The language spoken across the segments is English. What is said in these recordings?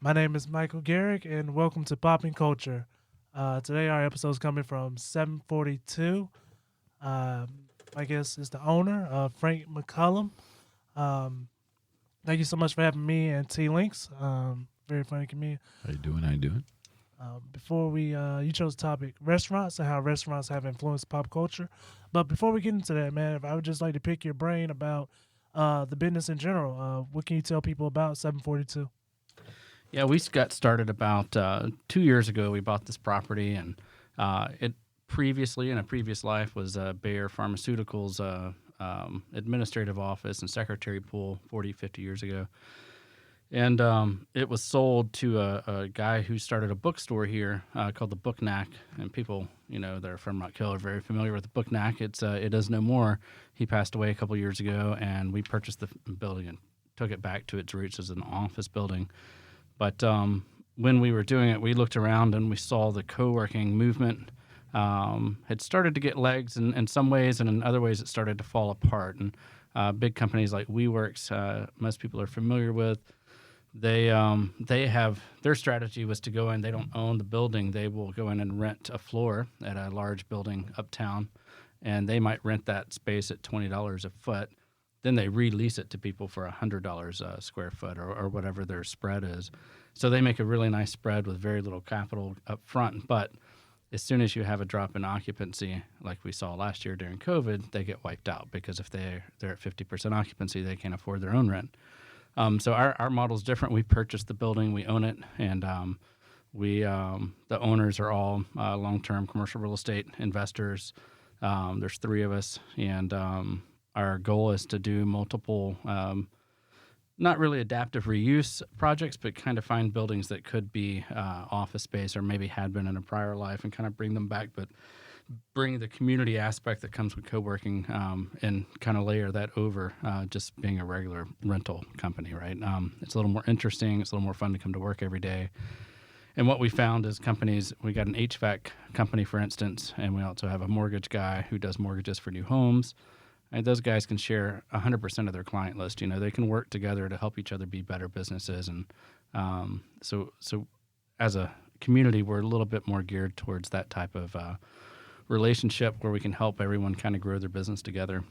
My name is Michael Garrick, and welcome to PoppinCulture. Today, our episode is coming from 742. I guess is the owner, Frank McCullum. Um, Thank you so much for having me and TLinks. Very funny comedian. How you doing? How you doing? Before we, you chose the topic restaurants and how restaurants have influenced pop culture. But before we get into that, man, I would just like to pick your brain about the business in general. What can you tell people about 742? Yeah, we got started about 2 years ago. We bought this property, and it previously, in a previous life, was Bayer Pharmaceuticals administrative office and secretary pool 40, 50 years ago. And it was sold to a guy who started a bookstore here called the Book Knack. And people, that are from Rock Hill are very familiar with the Book Knack. It is no more. He passed away a couple years ago, and we purchased the building and took it back to its roots as an office building. But when we were doing it, we looked around and we saw the co-working movement had started to get legs in some ways, and in other ways it started to fall apart. And big companies like WeWorks, most people are familiar with, they have their strategy was to go in. They don't own the building. They will go in and rent a floor at a large building uptown, and they might rent that space at $20 a foot. Then they release it to people for $100 a square foot or whatever their spread is. So they make a really nice spread with very little capital up front. But as soon as you have a drop in occupancy, like we saw last year during COVID, they get wiped out because if they're at 50% occupancy, they can't afford their own rent. So our model is different. We purchased the building, we own it, and the owners are all long-term commercial real estate investors. There's three of us, and our goal is to do multiple, not really adaptive reuse projects, but kind of find buildings that could be office space or maybe had been in a prior life and kind of bring them back, but bring the community aspect that comes with co-working and kind of layer that over just being a regular rental company, right? It's a little more interesting. It's a little more fun to come to work every day. And what we found is companies, we got an HVAC company, for instance, and we also have a mortgage guy who does mortgages for new homes. And those guys can share 100% of their client list. They can work together to help each other be better businesses. And so as a community, we're a little bit more geared towards that type of relationship where we can help everyone kind of grow their business together.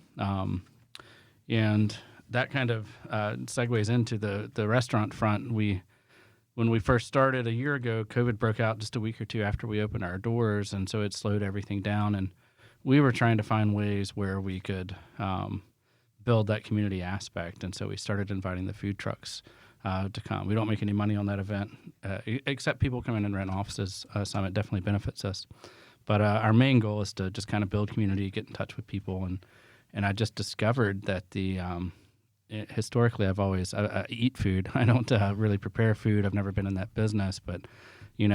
And that kind of segues into the restaurant front. When we first started a year ago, COVID broke out just a week or two after we opened our doors, and so it slowed everything down. And we were trying to find ways where we could build that community aspect, and so we started inviting the food trucks to come. We don't make any money on that event, except people come in and rent offices. Some it definitely benefits us. But our main goal is to just kind of build community, get in touch with people, and I just discovered that historically I eat food. I don't really prepare food. I've never been in that business, but you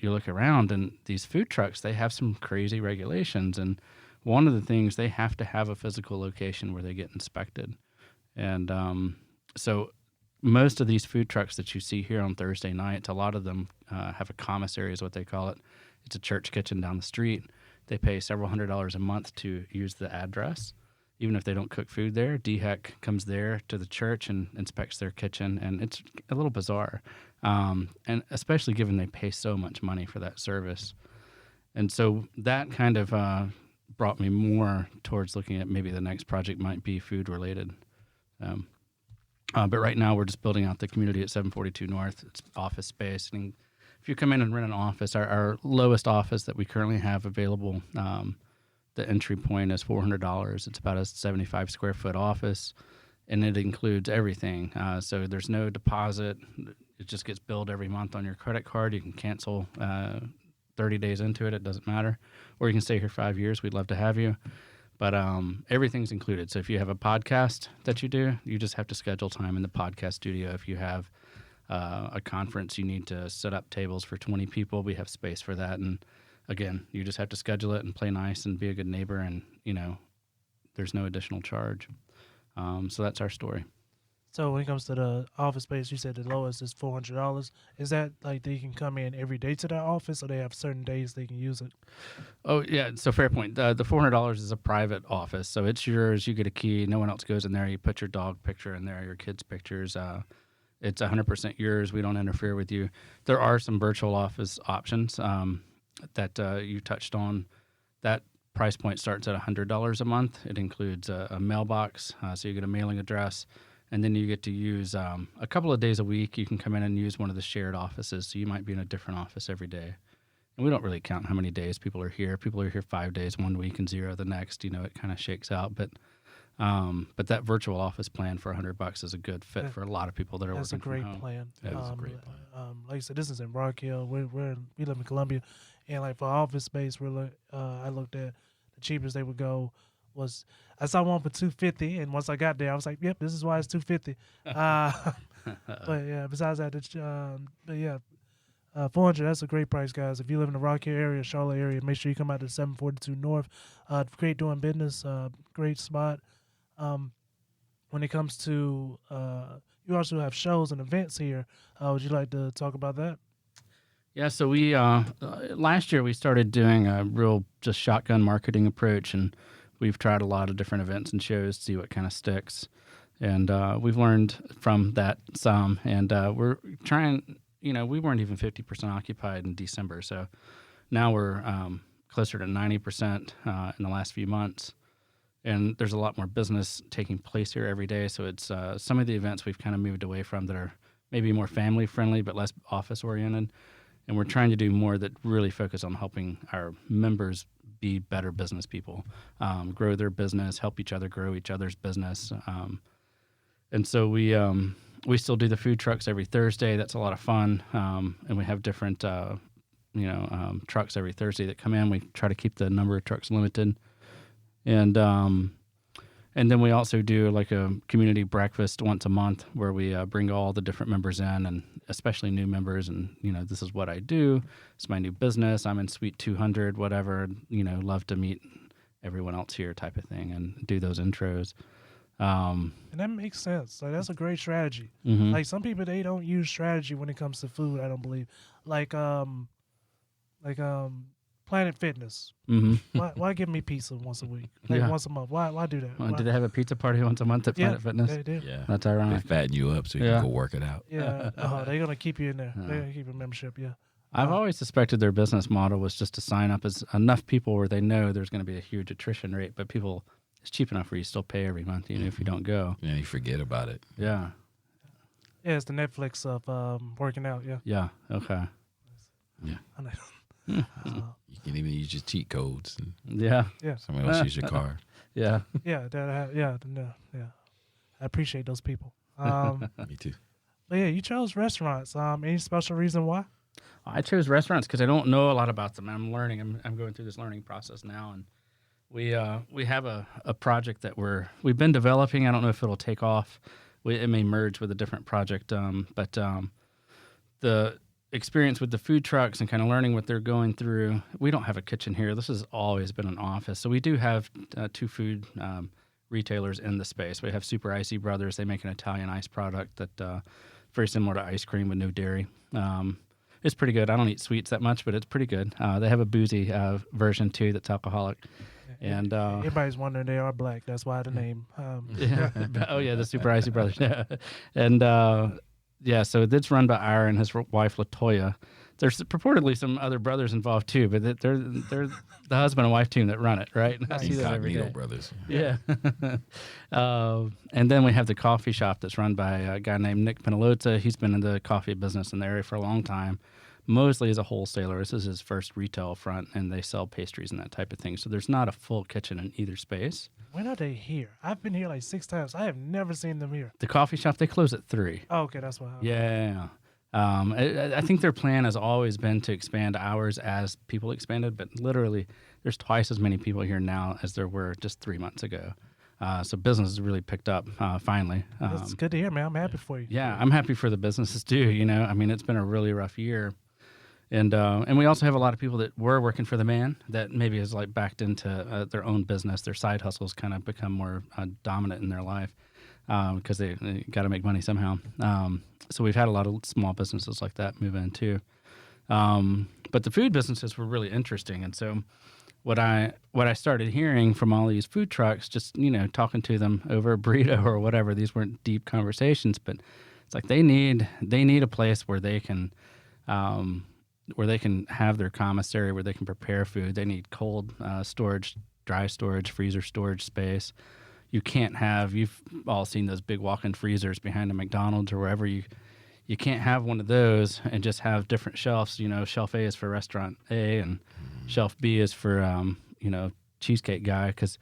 look around and these food trucks, they have some crazy regulations. And one of the things, they have to have a physical location where they get inspected. And so most of these food trucks that you see here on Thursday nights, a lot of them have a commissary is what they call it. It's a church kitchen down the street. They pay several $100s a month to use the address. Even if they don't cook food there, DHEC comes there to the church and inspects their kitchen, and it's a little bizarre. And especially given they pay so much money for that service. And so that kind of brought me more towards looking at maybe the next project might be food related. But right now we're just building out the community at 742 North. It's office space. And if you come in and rent an office, our lowest office that we currently have available, the entry point is $400. It's about a 75 square foot office, and it includes everything. So there's no deposit. It just gets billed every month on your credit card. You can cancel 30 days into it. It doesn't matter. Or you can stay here 5 years. We'd love to have you. But everything's included. So if you have a podcast that you do, you just have to schedule time in the podcast studio. If you have a conference, you need to set up tables for 20 people. We have space for that. And again, you just have to schedule it and play nice and be a good neighbor. And, there's no additional charge. So that's our story. So when it comes to the office space, you said the lowest is $400. Is that like they can come in every day to that office, or they have certain days they can use it? Oh, yeah. So fair point. The $400 is a private office. So it's yours. You get a key. No one else goes in there. You put your dog picture in there, your kids' pictures. It's 100% yours. We don't interfere with you. There are some virtual office options that you touched on. That price point starts at $100 a month. It includes a mailbox, so you get a mailing address, and then you get to use a couple of days a week. You can come in and use one of the shared offices, so you might be in a different office every day. And we don't really count how many days people are here. People are here 5 days one week and 0 the next. It kind of shakes out. But that virtual office plan for $100 is a good fit for a lot of people that are working from home. That's a great plan. That is a great plan. Like I said, this is in Rock Hill. We live in Columbia, and like for office space, I looked at the cheapest they would go was I saw one for $250, and once I got there, I was like, "Yep, this is why it's $250." But yeah, besides that, $400. That's a great price, guys. If you live in the Rock Hill area, Charlotte area, make sure you come out to 742 North. Great doing business. Great spot. When it comes to you also have shows and events here. Would you like to talk about that? Yeah, so we last year we started doing a real just shotgun marketing approach, and we've tried a lot of different events and shows to see what kind of sticks. And we've learned from that some, and we're trying. We weren't even 50% occupied in December, so now we're closer to 90% in the last few months. And there's a lot more business taking place here every day, so it's some of the events we've kind of moved away from that are maybe more family-friendly but less office-oriented. And we're trying to do more that really focus on helping our members be better business people, grow their business, help each other grow each other's business. And so we still do the food trucks every Thursday. That's a lot of fun. And we have different, trucks every Thursday that come in. We try to keep the number of trucks limited. And then we also do like a community breakfast once a month where we bring all the different members in, and especially new members. And, this is what I do. It's my new business. I'm in Suite 200, whatever, love to meet everyone else here type of thing and do those intros. And that makes sense. Like that's a great strategy. Mm-hmm. Like some people, they don't use strategy when it comes to food. I don't believe. Like Planet Fitness. Mm-hmm. Why give me pizza once a week? Like once a month. Why do that? Do they have a pizza party once a month at Planet Fitness? They do. Yeah, That's they ironic. fatten you up so you can go work it out. Yeah. They're gonna keep you in there. They're gonna keep your membership. Yeah. I've always suspected their business model was just to sign up as enough people where they know there's going to be a huge attrition rate, but it's cheap enough where you still pay every month, if you don't go. Yeah, you forget about it. Yeah. Yeah, it's the Netflix of working out. Yeah. Yeah. Okay. Yeah. I know. You can even use your cheat codes and Yeah. Yeah. someone else use your card. Yeah. Yeah. Yeah. I appreciate those people. Me too. But yeah, you chose restaurants. Any special reason why? I chose restaurants because I don't know a lot about them. I'm learning. I'm going through this learning process now, and we have a project that we've been developing. I don't know if it'll take off. It may merge with a different project, but the experience with the food trucks and kind of learning what they're going through. We don't have a kitchen here. This has always been an office, so we do have 2 food retailers in the space. We have Super Icy Brothers. They make an Italian ice product that very similar to ice cream with no dairy. It's pretty good. I don't eat sweets that much, but it's pretty good. They have a boozy version too that's alcoholic. And everybody's wondering they are black. That's why the name. The Super Icy Brothers. Yeah, and so it's run by Ira and his wife Latoya. There's purportedly some other brothers involved too, but they're the husband and wife team that run it, right? I see that every day. Brothers. Yeah. And then we have the coffee shop that's run by a guy named Nick Penalota. He's been in the coffee business in the area for a long time, mostly as a wholesaler. This is his first retail front, and they sell pastries and that type of thing. So there's not a full kitchen in either space. When are they here? I've been here like 6 times. I have never seen them here. The coffee shop, they close at 3. Oh, okay, that's why. Yeah. I think their plan has always been to expand hours as people expanded, but literally there's twice as many people here now as there were just 3 months ago. So business has really picked up finally. It's good to hear, man. I'm happy for you. Yeah, I'm happy for the businesses too. It's been a really rough year. And we also have a lot of people that were working for the man that maybe has like backed into their own business. Their side hustles kind of become more dominant in their life because they got to make money somehow. So we've had a lot of small businesses like that move in too. But the food businesses were really interesting. And so what I started hearing from all these food trucks, just, talking to them over a burrito or whatever, these weren't deep conversations, but It's like they need a place where they can have their commissary, where they can prepare food. They need cold storage, dry storage, freezer storage space. You can't have, you've all seen those big walk-in freezers behind a McDonald's or wherever. You can't have one of those and just have different shelves. Shelf A is for restaurant A and shelf B is for, Cheesecake Guy, because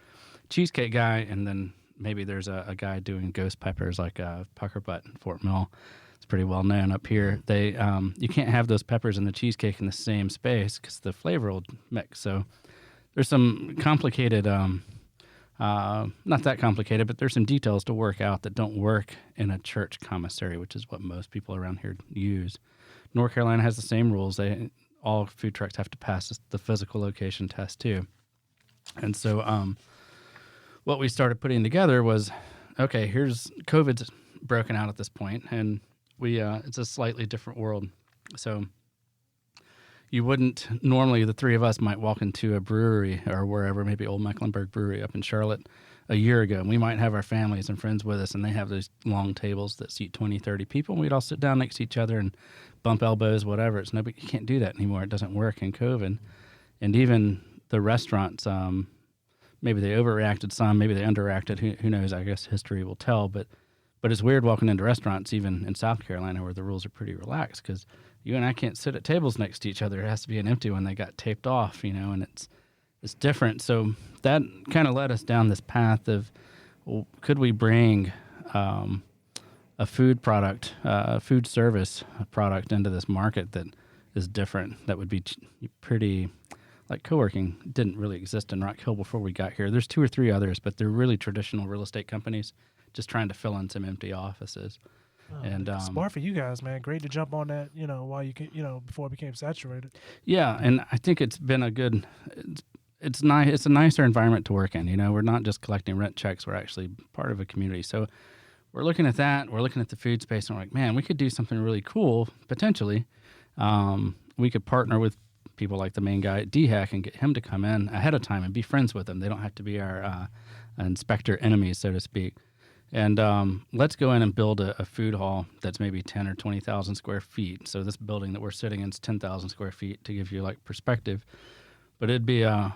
Cheesecake Guy, and then maybe there's a guy doing ghost peppers like Pucker Butt in Fort Mill. It's pretty well known up here. They you can't have those peppers and the cheesecake in the same space because the flavor will mix. So there's some complicated, not that complicated, but there's some details to work out that don't work in a church commissary, which is what most people around here use. North Carolina has the same rules. All food trucks have to pass the physical location test too. And so what we started putting together was, okay, here's COVID's broken out at this point, and it's a slightly different world. So you wouldn't normally, the three of us might walk into a brewery or wherever, maybe Old Mecklenburg Brewery up in Charlotte a year ago, and we might have our families and friends with us, and they have those long tables that seat 20, 30 people, and we'd all sit down next to each other and bump elbows, whatever. You can't do that anymore. It doesn't work in COVID. And even the restaurants, maybe they overreacted some, maybe they underreacted. Who knows? I guess history will tell. But it's weird walking into restaurants, even in South Carolina, where the rules are pretty relaxed, because you and I can't sit at tables next to each other. It has to be an empty one. They got taped off, and it's different. So that kind of led us down this path of, well, could we bring a food product, food service product into this market that is different, that would be pretty, like co-working didn't really exist in Rock Hill before we got here. There's 2 or 3 others, but they're really traditional real estate companies just trying to fill in some empty offices. And smart for you guys, man. Great to jump on that, while you can, before it became saturated. Yeah, and I think it's been it's nice. It's a nicer environment to work in. We're not just collecting rent checks. We're actually part of a community. So we're looking at that. We're looking at the food space, and we're like, man, we could do something really cool potentially. We could partner with people like the main guy at DHAC and get him to come in ahead of time and be friends with them. They don't have to be our inspector enemies, so to speak. And let's go in and build a food hall that's maybe 10 or 20,000 square feet. So this building that we're sitting in is 10,000 square feet, to give you like perspective. But it'd be a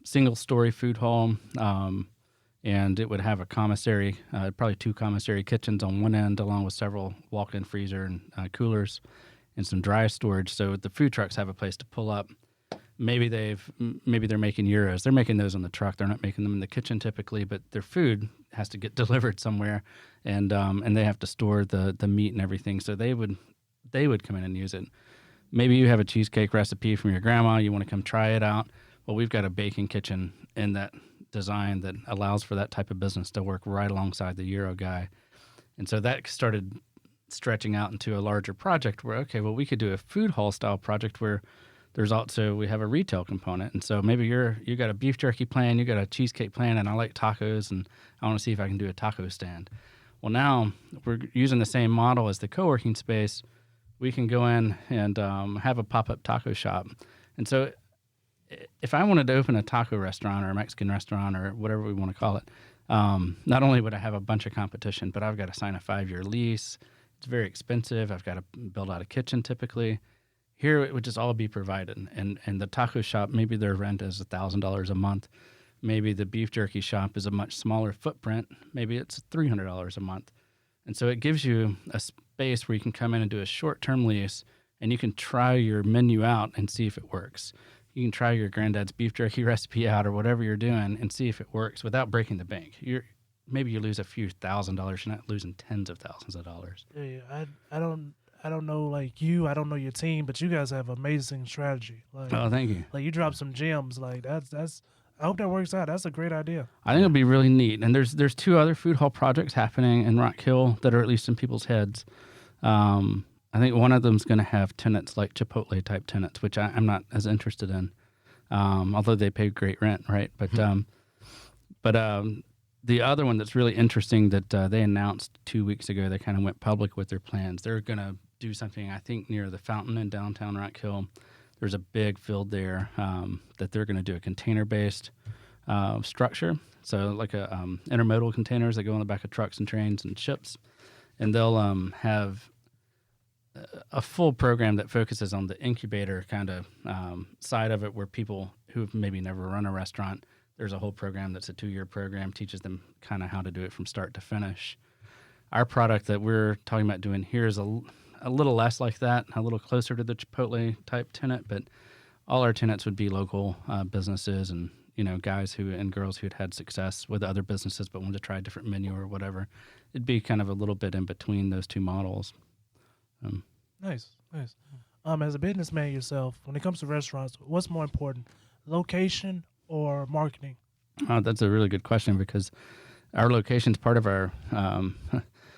single-story food hall, and it would have a commissary, probably 2 commissary kitchens on one end, along with several walk-in freezer and coolers and some dry storage. So the food trucks have a place to pull up. Maybe they're making gyros. They're making those on the truck. They're not making them in the kitchen typically, but their food has to get delivered somewhere, and they have to store the meat and everything. So they would come in and use it. Maybe you have a cheesecake recipe from your grandma. You want to come try it out. Well, we've got a baking kitchen in that design that allows for that type of business to work right alongside the gyro guy. And so that started stretching out into a larger project where, okay, well, we could do a food hall style project where we have a retail component. And so maybe you got a beef jerky plan, you got a cheesecake plan, and I like tacos, and I want to see if I can do a taco stand. Well, now we're using the same model as the co-working space. We can go in and have a pop-up taco shop. And so if I wanted to open a taco restaurant or a Mexican restaurant or whatever we want to call it, not only would I have a bunch of competition, but I've got to sign a 5-year lease. It's very expensive. I've got to build out a kitchen typically. Here, it would just all be provided. And the taco shop, maybe their rent is $1,000 a month. Maybe the beef jerky shop is a much smaller footprint. Maybe it's $300 a month. And so it gives you a space where you can come in and do a short-term lease, and you can try your menu out and see if it works. You can try your granddad's beef jerky recipe out or whatever you're doing and see if it works without breaking the bank. Maybe you lose a few $1,000s. You're not losing tens of thousands of dollars. Yeah, I don't know like you. I don't know your team, but you guys have amazing strategy. Like, oh, thank you. Like you dropped some gems. Like that's. I hope that works out. That's a great idea. I think it'll be really neat. And there's 2 other food hall projects happening in Rock Hill that are at least in people's heads. I think one of them's going to have tenants like Chipotle type tenants, which I'm not as interested in, although they pay great rent, right? But the other one that's really interesting that they announced 2 weeks ago, they kind of went public with their plans. They're going to do something, I think, near the fountain in downtown Rock Hill. There's a big field there that they're going to do a container-based structure. So like intermodal containers that go on the back of trucks and trains and ships. and they'll have a full program that focuses on the incubator kind of side of it, where people who've maybe never run a restaurant, there's a whole program that's a 2-year program, teaches them kind of how to do it from start to finish. Our product that we're talking about doing here is a little less like that, a little closer to the Chipotle type tenant, but all our tenants would be local businesses and, guys and girls who had success with other businesses but wanted to try a different menu or whatever. It'd be kind of a little bit in between those two models. Nice. As a businessman yourself, when it comes to restaurants, what's more important, location or marketing? That's a really good question, because our location's part of our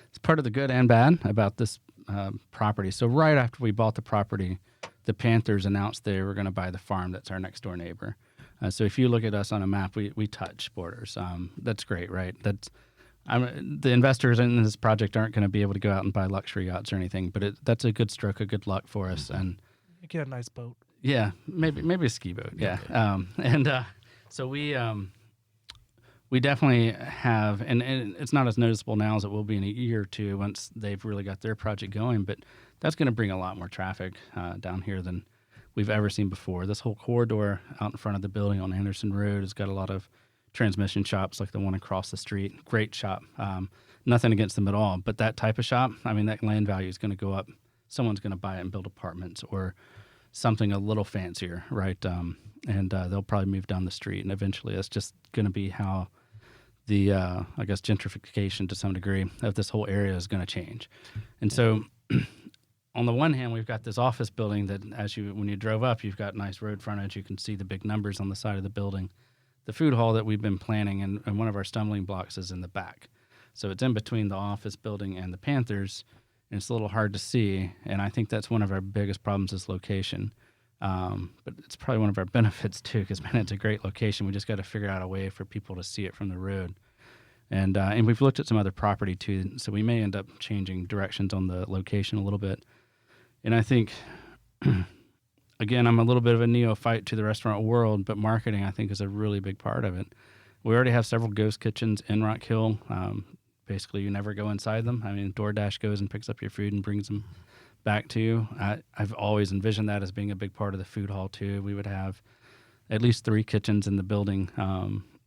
it's part of the good and bad about this property. So right after we bought the property, the Panthers announced they were going to buy the farm that's our next door neighbor. So if you look at us on a map, we touch borders. That's great, right? The investors in this project aren't going to be able to go out and buy luxury yachts or anything, but that's a good stroke of good luck for us. And you get a nice boat. Yeah, maybe a ski boat. Yeah, so we definitely have, and it's not as noticeable now as it will be in a year or two once they've really got their project going. But that's going to bring a lot more traffic down here than we've ever seen before. This whole corridor out in front of the building on Anderson Road has got a lot of transmission shops, like the one across the street. Great shop. Nothing against them at all, but that type of shop, that land value is going to go up. Someone's going to buy it and build apartments or something a little fancier, right? And they'll probably move down the street, and eventually it's just going to be how the, gentrification to some degree of this whole area is going to change. And so on the one hand, we've got this office building that when you drove up, you've got nice road frontage. You can see the big numbers on the side of the building. The food hall that we've been planning, and one of our stumbling blocks, is in the back. So it's in between the office building and the Panthers, and it's a little hard to see. And I think that's one of our biggest problems, is location. But it's probably one of our benefits too, because it's a great location. We just got to figure out a way for people to see it from the road. And we've looked at some other property too, so we may end up changing directions on the location a little bit. And I think, again, I'm a little bit of a neophyte to the restaurant world, but marketing, I think, is a really big part of it. We already have several ghost kitchens in Rock Hill. Basically, you never go inside them. DoorDash goes and picks up your food and brings them back to you. I've always envisioned that as being a big part of the food hall too. We would have at least 3 kitchens in the building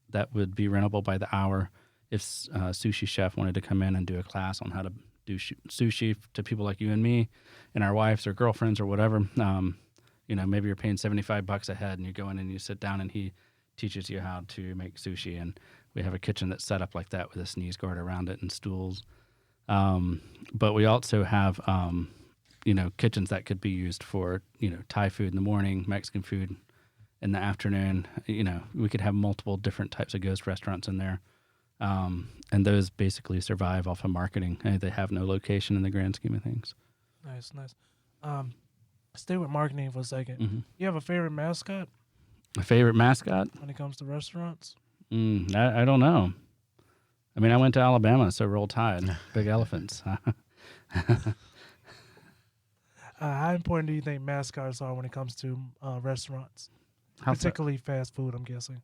that would be rentable by the hour if a sushi chef wanted to come in and do a class on how to do sushi to people like you and me and our wives or girlfriends or whatever. Maybe you're paying $75 a head, and you go in and you sit down and he teaches you how to make sushi. And we have a kitchen that's set up like that with a sneeze guard around it and stools. But we also have, kitchens that could be used for, Thai food in the morning, Mexican food in the afternoon. We could have multiple different types of ghost restaurants in there. And those basically survive off of marketing. They have no location in the grand scheme of things. Nice. Stay with marketing for a second. Mm-hmm. You have a favorite mascot? A favorite mascot? When it comes to restaurants? I don't know. I went to Alabama, so Roll Tide. Big elephants. How important do you think mascots are when it comes to restaurants? Particularly fast food, I'm guessing.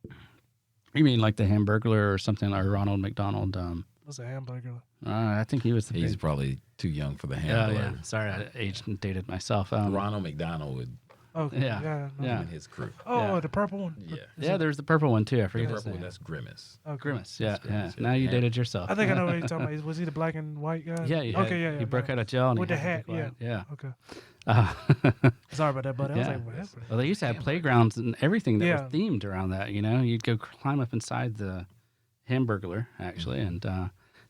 You mean like the Hamburglar or something like Ronald McDonald? What's a Hamburglar? I think he was the He's probably too young for the Hamburglar. Yeah. Sorry, I aged and dated myself. Ronald McDonald would Okay. Yeah. and his crew. Oh, Yeah. the purple one? Yeah, there's the purple one too. I The forget his purple one, name. that's Grimace. Okay. Grimace. Yeah. Grimace, Now you dated yourself. I think I know what you're talking about. Was he the black and white guy? Yeah. He broke out of jail and with he the had hat. to be quiet. Okay. Yeah. Sorry about that, buddy. I was Yeah. like, what happened? Well, they used to have playgrounds and everything that Yeah. were themed around that. You'd go climb up inside the Hamburglar actually, and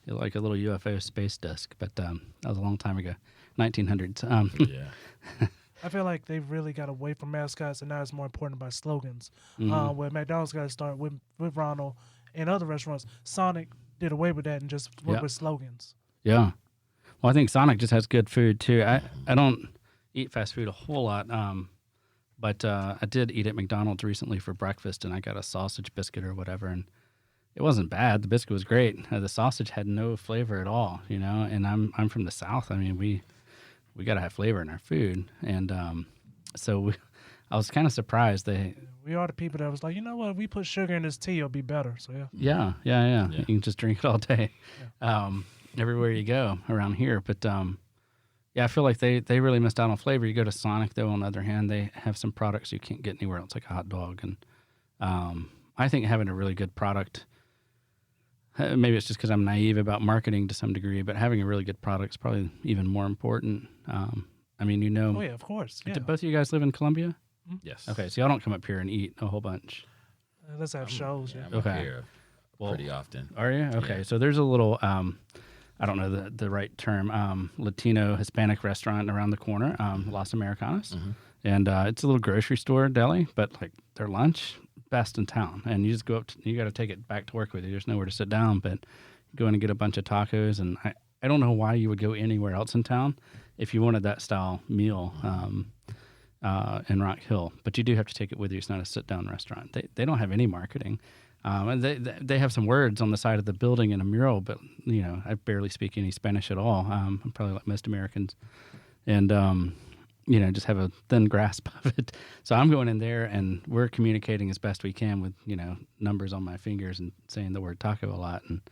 you're like a little UFO space disc. But that was a long time ago, 1900s. Yeah. I feel like they've really got away from mascots, and now it's more important by slogans. Mhm. Where McDonald's got to start with Ronald and other restaurants. Sonic did away with that and just went Yeah. with slogans. Yeah. Well, I think Sonic just has good food too. I don't eat fast food a whole lot, but I did eat at McDonald's recently for breakfast, and I got a sausage biscuit or whatever, and it wasn't bad. The biscuit was great. The sausage had no flavor at all, And I'm from the South. We got to have flavor in our food, and I was kind of surprised. We are the people that was like, you know what? If we put sugar in this tea, it'll be better. So yeah. Yeah. You can just drink it all day. everywhere you go around here. But yeah, I feel like they really missed out on flavor. You go to Sonic, though, on the other hand, they have some products you can't get anywhere else, like a hot dog. And I think having a really good product, maybe it's just because I'm naive about marketing to some degree, but having a really good product is probably even more important. I mean, Oh yeah, of course. Yeah. Did both of you guys live in Columbia? Yes. Okay, so y'all don't come up here and eat a whole bunch. Let's have shows. Yeah, Yeah. I'm up Okay. here pretty often. Are you? Okay, Yeah. so there's a little, I don't know the right term, Latino Hispanic restaurant around the corner, Las Americanas. And it's a little grocery store deli, but like their lunch, best in town. And you just go up, you got to take it back to work with you. There's nowhere to sit down, but you go in and get a bunch of tacos. And I don't know why you would go anywhere else in town if you wanted that style meal in Rock Hill. But you do have to take it with you. It's not a sit-down restaurant. They don't have any marketing. And they have some words on the side of the building in a mural, but, you know, I barely speak any Spanish at all. I'm probably like most Americans. And, you know, just have a thin grasp of it. So I'm going in there and we're communicating as best we can with, you know, numbers on my fingers and saying the word taco a lot. And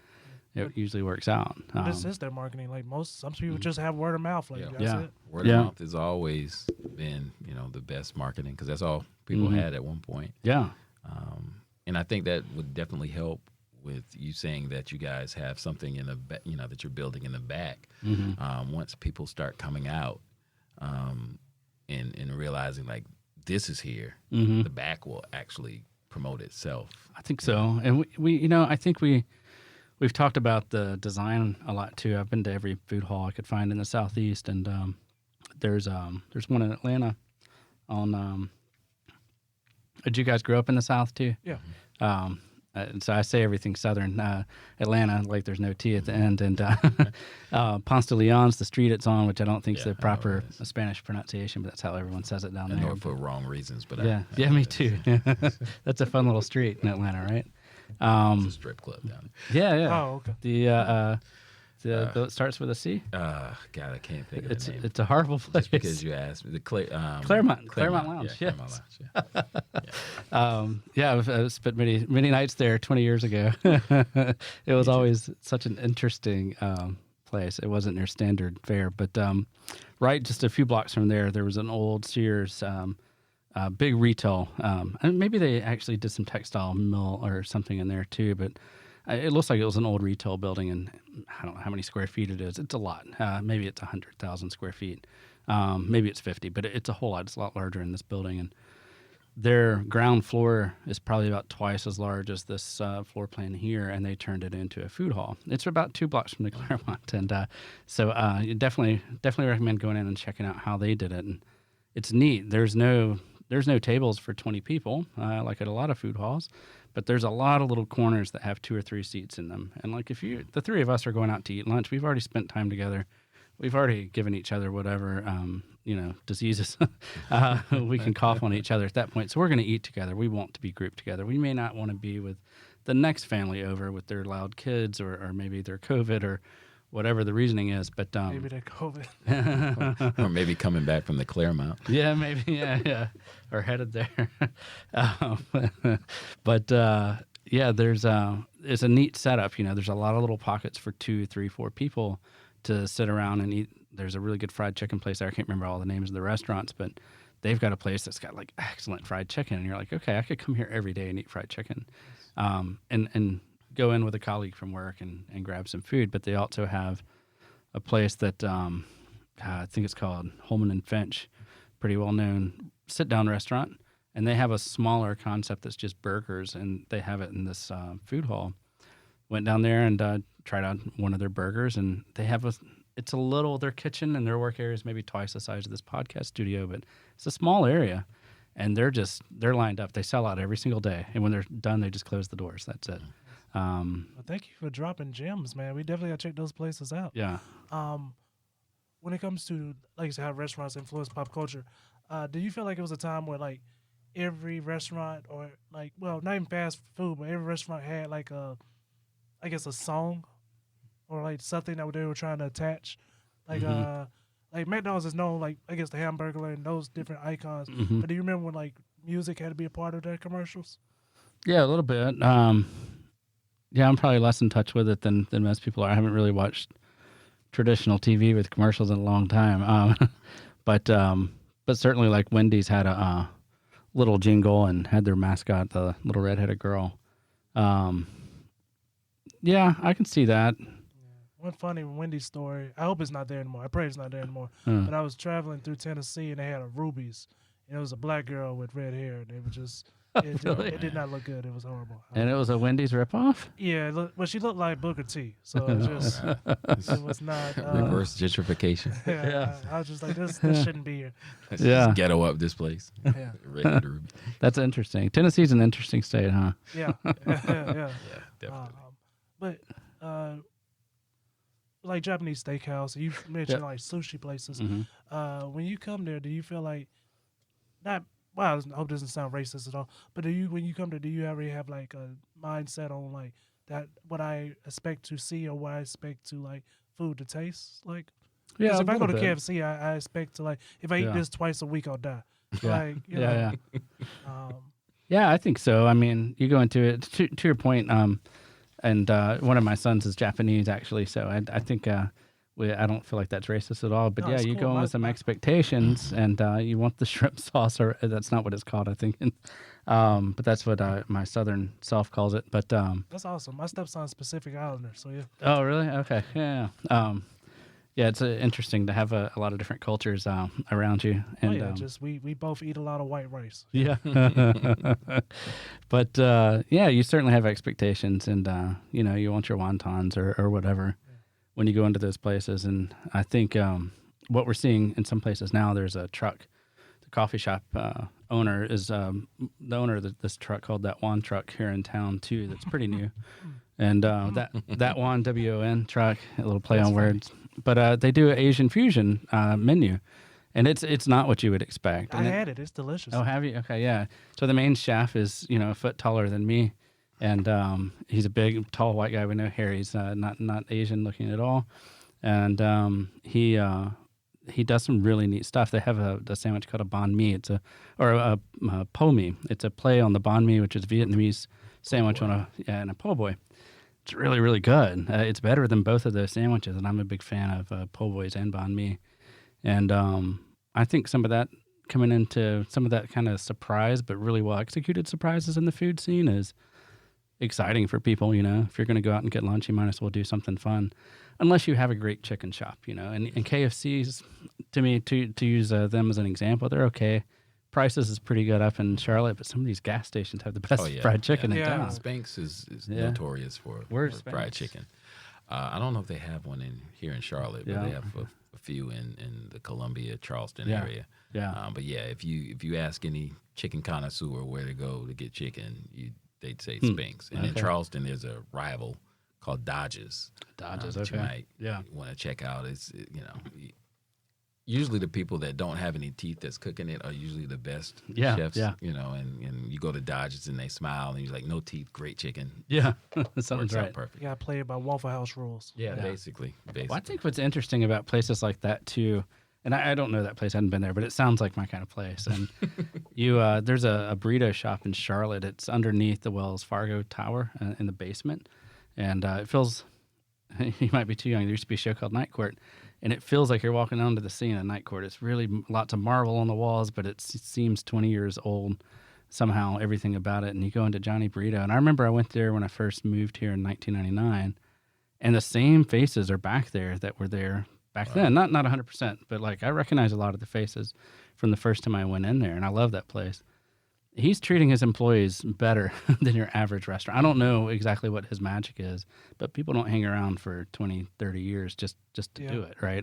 it usually works out. This is their marketing. Like some people just have word of mouth. Like that's Yeah. it. Word of mouth has always been, you know, the best marketing because that's all people had at one point. Yeah. And I think that would definitely help with you saying that you guys have something in the you know, that you're building in the back. Once people start coming out and realizing like this is here, the back will actually promote itself. I think so. And we you know, I think we've talked about the design a lot too. I've been to every food hall I could find in the Southeast, and there's one in Atlanta on did you guys grow up in the South too? Yeah. So I say everything Southern. Atlanta, like there's no T at the end. And Ponce de Leon's the street it's on, which I don't think is the proper Spanish pronunciation, but that's how everyone says it down I there. know it for wrong reasons, but yeah, I me too. That's a fun little street in Atlanta, right? it's a strip club down Yeah, yeah. Oh, okay. It starts with a C. there. God, I can't think of the name. It's a horrible place. Just because you asked me. The Claremont Lounge. Yeah, Yes. Claremont Lounge. Yeah. I spent many nights there 20 years ago. It was always such an interesting place. It wasn't your standard fare, but right just a few blocks from there was an old Sears big retail. And maybe they actually did some textile mill or something in there too, but it looks like it was an old retail building, and I don't know how many square feet it is. It's a lot. Maybe it's 100,000 square feet. Maybe it's 50, but it's a whole lot. It's a lot larger in this building, and their ground floor is probably about twice as large as this floor plan here, and they turned it into a food hall. It's about 2 blocks from the Claremont, and so you definitely recommend going in and checking out how they did it. And it's neat. There's no tables for 20 people like at a lot of food halls, but there's a lot of little corners that have 2 or 3 seats in them. And like the 3 of us are going out to eat lunch, we've already spent time together. We've already given each other whatever, diseases we can cough on each other at that point. So we're going to eat together. We want to be grouped together. We may not want to be with the next family over with their loud kids or maybe their COVID or whatever the reasoning is, but Maybe they're COVID. Or maybe coming back from the Claremont. yeah, maybe, yeah, or headed there. But there's it's a neat setup. You know, there's a lot of little pockets for 2, 3, 4 people to sit around and eat. There's a really good fried chicken place there. I can't remember all the names of the restaurants, but they've got a place that's got like excellent fried chicken, and you're like, okay, I could come here every day and eat fried chicken, and go in with a colleague from work and grab some food. But they also have a place that I think it's called Holman and Finch, pretty well known sit-down restaurant, and they have a smaller concept that's just burgers, and they have it in this food hall. Went down there and tried out one of their burgers, and they have their kitchen and their work area is maybe twice the size of this podcast studio, but it's a small area, and they're lined up. They sell out every single day, and when they're done, they just close the doors. That's it. Well, thank you for dropping gems, man. We definitely gotta check those places out. Yeah. When it comes to, like you said, how restaurants influence pop culture, do you feel like it was a time where like every restaurant or like, well, not even fast food, but every restaurant had like a song or like something that they were trying to attach, like like McDonald's is known like I guess the Hamburglar and those different icons. But do you remember when like music had to be a part of their commercials? Yeah, a little bit. Yeah, I'm probably less in touch with it than most people are. I haven't really watched traditional TV with commercials in a long time. But certainly like Wendy's had a little jingle and had their mascot, the little redheaded girl. Yeah, I can see that. One funny Wendy's story. I hope it's not there anymore. I pray it's not there anymore. Hmm. But I was traveling through Tennessee and they had a Ruby's. And it was a black girl with red hair. And they were just, it did not look good. It was horrible. And it was a Wendy's ripoff? Yeah, well, she looked like Booker T. So it just, it was not. Reverse gentrification. Yeah, I was just like, this shouldn't be here. Let's Yeah. just ghetto up this place. Yeah. Red Ruby. That's interesting. Tennessee's an interesting state, huh? Yeah. Yeah. Yeah, definitely. But like Japanese steakhouse, you mentioned like sushi places. Mm-hmm. When you come there, do you feel like not? Well, I hope it doesn't sound racist at all. But when you come there, do you ever have like a mindset on like that? What I expect to see or what I expect to like food to taste like? Yeah, Because if a I go to little bit. KFC, I expect to like if I eat Yeah. this twice a week, I'll die. Yeah. Like, you know, Yeah, yeah. Um, Yeah, I think so. I mean, you go into it to your point, and one of my sons is Japanese actually, so I think I don't feel like that's racist at all. But No, yeah, it's you cool. go in My- with some my- expectations, and you want the shrimp sauce, or that's not what it's called, I think. But that's what my southern self calls it. But that's awesome. My stepson's Pacific Islander, so yeah. oh, really? Okay, yeah. Yeah, it's interesting to have a lot of different cultures around you. And, Oh yeah, just we both eat a lot of white rice. Yeah. But yeah, you certainly have expectations, and you want your wontons or whatever when you go into those places. And I think what we're seeing in some places now, there's a truck. The coffee shop owner is the owner of this truck called That One Truck here in town too. That's pretty new. And that One WON truck, a little play That's on funny. words. But they do an Asian fusion menu, and it's not what you would expect. I And had it. It's delicious. Oh, have you? Okay, yeah. So the main chef is, a foot taller than me, and he's a big, tall white guy with no hair. He's not Asian looking at all, and he does some really neat stuff. They have a sandwich called a banh mi. It's a po mi. It's a play on the banh mi, which is Vietnamese sandwich on a po' boy. It's really, really good. It's better than both of those sandwiches, and I'm a big fan of po' boys and banh mi. And I think some of that coming into some of that kind of surprise, but really well executed surprises in the food scene is exciting for people. If you're going to go out and get lunch, you might as well do something fun, unless you have a great chicken shop. And KFC's, to me, to use them as an example, they're okay. Prices is pretty good up in Charlotte, but some of these gas stations have the best fried chicken in Yeah. town. Spanx is Yeah. notorious for Where's fried Spanx? chicken. I don't know if they have one here in Charlotte, but Yeah. they have a few in the Columbia, Charleston Yeah. area. Yeah. But yeah, if you ask any chicken connoisseur where to go to get chicken, they'd say Hmm. Spanx. And in Okay. Charleston, there's a rival called Dodge's. Dodges, That you okay. might Yeah. want to check out. Usually the people that don't have any teeth that's cooking it are usually the best Yeah, chefs. yeah. And you go to Dodge's and they smile and you're like, no teeth, great chicken. Yeah. Works Something's out right. perfect. You gotta play it by Waffle House rules. Yeah, Yeah. basically. Well, I think what's interesting about places like that too, and I don't know that place, I hadn't been there, but it sounds like my kind of place. And there's a burrito shop in Charlotte. It's underneath the Wells Fargo Tower in the basement, and it feels you might be too young. There used to be a show called Night Court, and it feels like you're walking onto the scene of Night Court. It's really lots of marble on the walls, but it seems 20 years old somehow. Everything about it, and you go into Johnny Burrito, and I remember I went there when I first moved here in 1999. And the same faces are back there that were there back then. Not 100%, but like I recognize a lot of the faces from the first time I went in there, and I love that place. He's treating his employees better than your average restaurant. I don't know exactly what his magic is, but people don't hang around for 20, 30 years just to Yeah. do it, right?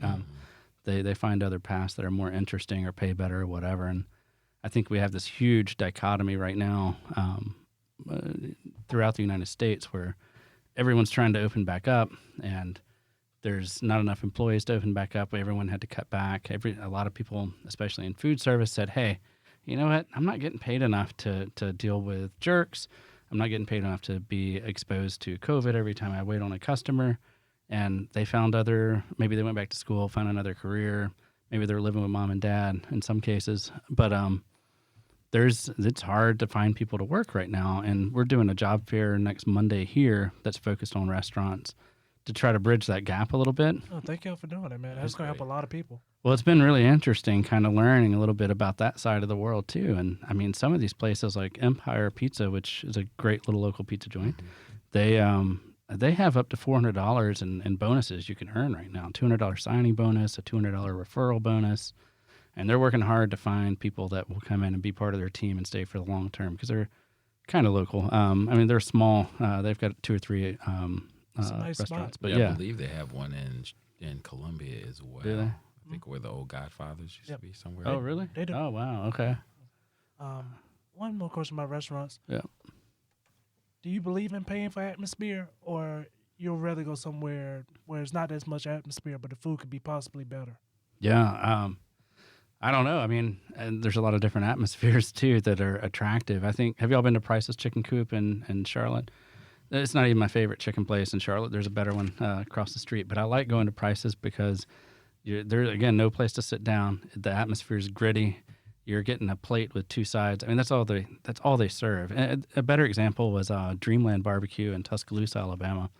They find other paths that are more interesting or pay better or whatever. And I think we have this huge dichotomy right now throughout the United States where everyone's trying to open back up, and there's not enough employees to open back up. Everyone had to cut back. A lot of people, especially in food service, said, hey, you know what? I'm not getting paid enough to deal with jerks. I'm not getting paid enough to be exposed to COVID every time I wait on a customer. And they found maybe they went back to school, found another career. Maybe they're living with mom and dad in some cases. But it's hard to find people to work right now. And we're doing a job fair next Monday here that's focused on restaurants to try to bridge that gap a little bit. Oh, thank y'all for doing it, man. That's going to help a lot of people. Well, it's been really interesting kind of learning a little bit about that side of the world too. And I mean, some of these places like Empire Pizza, which is a great little local pizza joint, they have up to $400 in bonuses you can earn right now. $200 signing bonus, a $200 referral bonus. And they're working hard to find people that will come in and be part of their team and stay for the long term because they're kind of local. I mean, they're small. They've got 2 or 3 nice restaurants. spot. But I believe they have one in Columbia as well. Do they? I think where the old Godfathers used to be somewhere. Oh, really? They do. Oh, wow. Okay. One more question about restaurants. Yeah. Do you believe in paying for atmosphere, or you'll rather go somewhere where it's not as much atmosphere, but the food could be possibly better? Yeah. I don't know. I mean, and there's a lot of different atmospheres too that are attractive. I think. Have y'all been to Price's Chicken Coop in Charlotte? It's not even my favorite chicken place in Charlotte. There's a better one across the street. But I like going to Price's because there's, again, no place to sit down. The atmosphere is gritty. You're getting a plate with 2 sides. I mean, that's all they serve. And a better example was Dreamland Barbecue in Tuscaloosa, Alabama.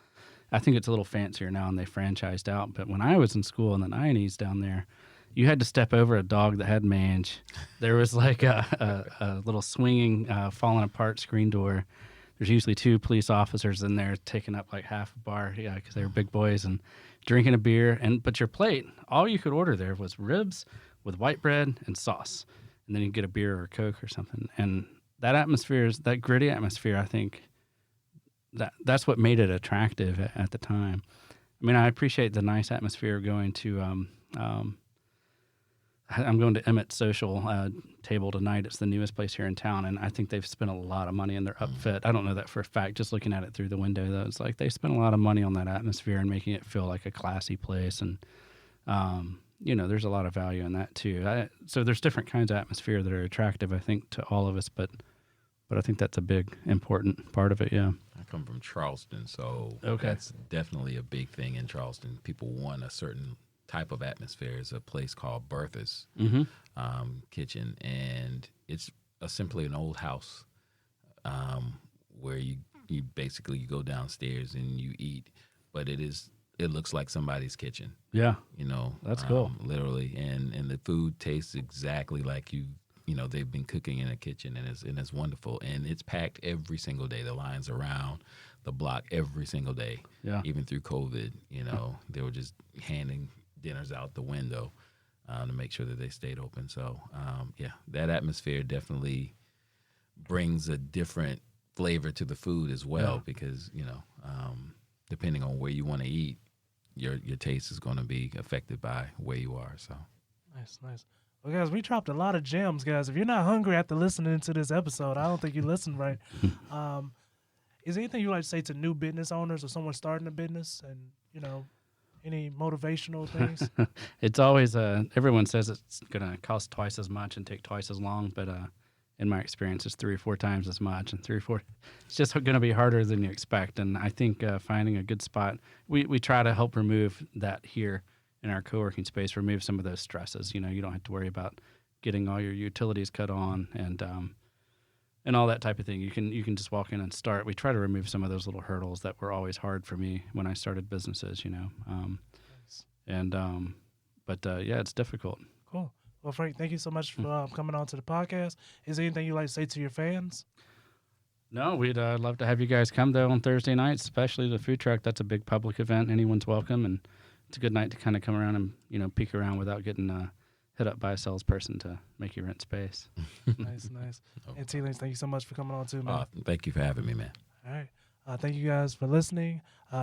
I think it's a little fancier now, and they franchised out. But when I was in school in the 90s down there, you had to step over a dog that had mange. There was like a little swinging, falling apart screen door. There's usually 2 police officers in there taking up like half a bar, because they were big boys, and drinking a beer. But your plate, all you could order there was ribs with white bread and sauce, and then you get a beer or a Coke or something. And that atmosphere, that gritty atmosphere, I think that's what made it attractive at the time. I mean, I appreciate the nice atmosphere going to. I'm going to Emmett's Social Table tonight. It's the newest place here in town, and I think they've spent a lot of money in their upfit. I don't know that for a fact. Just looking at it through the window, though, it's like they spent a lot of money on that atmosphere and making it feel like a classy place. And there's a lot of value in that too. So there's different kinds of atmosphere that are attractive, I think, to all of us. But I think that's a big, important part of it. Yeah. I come from Charleston, so Okay. That's definitely a big thing in Charleston. People want a certain type of atmosphere. Is a place called Bertha's Kitchen, and it's simply an old house where you basically go downstairs and you eat, but it looks like somebody's kitchen. Yeah. That's cool. Literally, and the food tastes exactly like they've been cooking in a kitchen, and it's wonderful, and it's packed every single day. The lines around the block every single day. Yeah. Even through COVID, they were just handing dinners out the window to make sure that they stayed open. So, that atmosphere definitely brings a different flavor to the food as well, because, depending on where you want to eat, your taste is going to be affected by where you are. So Nice. Well, guys, we dropped a lot of gems, guys. If you're not hungry after listening to this episode, I don't think you listened right. Is there anything you like to say to new business owners or someone starting a business, and, any motivational things? It's always everyone says it's going to cost twice as much and take twice as long, but in my experience, it's 3 or 4 times as much, and 3 or 4. It's just going to be harder than you expect. And I think finding a good spot, we try to help remove that here in our co-working space, remove some of those stresses. You don't have to worry about getting all your utilities cut on and all that type of thing. You can just walk in and start. We try to remove some of those little hurdles that were always hard for me when I started businesses, Nice. But it's difficult. Cool. Well, Frank, thank you so much for coming on to the podcast. Is there anything you'd like to say to your fans? No, we'd love to have you guys come, though, on Thursday nights, especially the food truck. That's a big public event. Anyone's welcome, and it's a good night to kind of come around and, peek around without getting hit up by a salesperson to make you rent space. Nice. And TLinks, thank you so much for coming on too, man. thank you for having me, man. All right. Thank you guys for listening.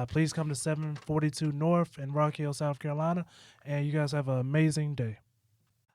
Please come to 742 North in Rock Hill, South Carolina, and you guys have an amazing day.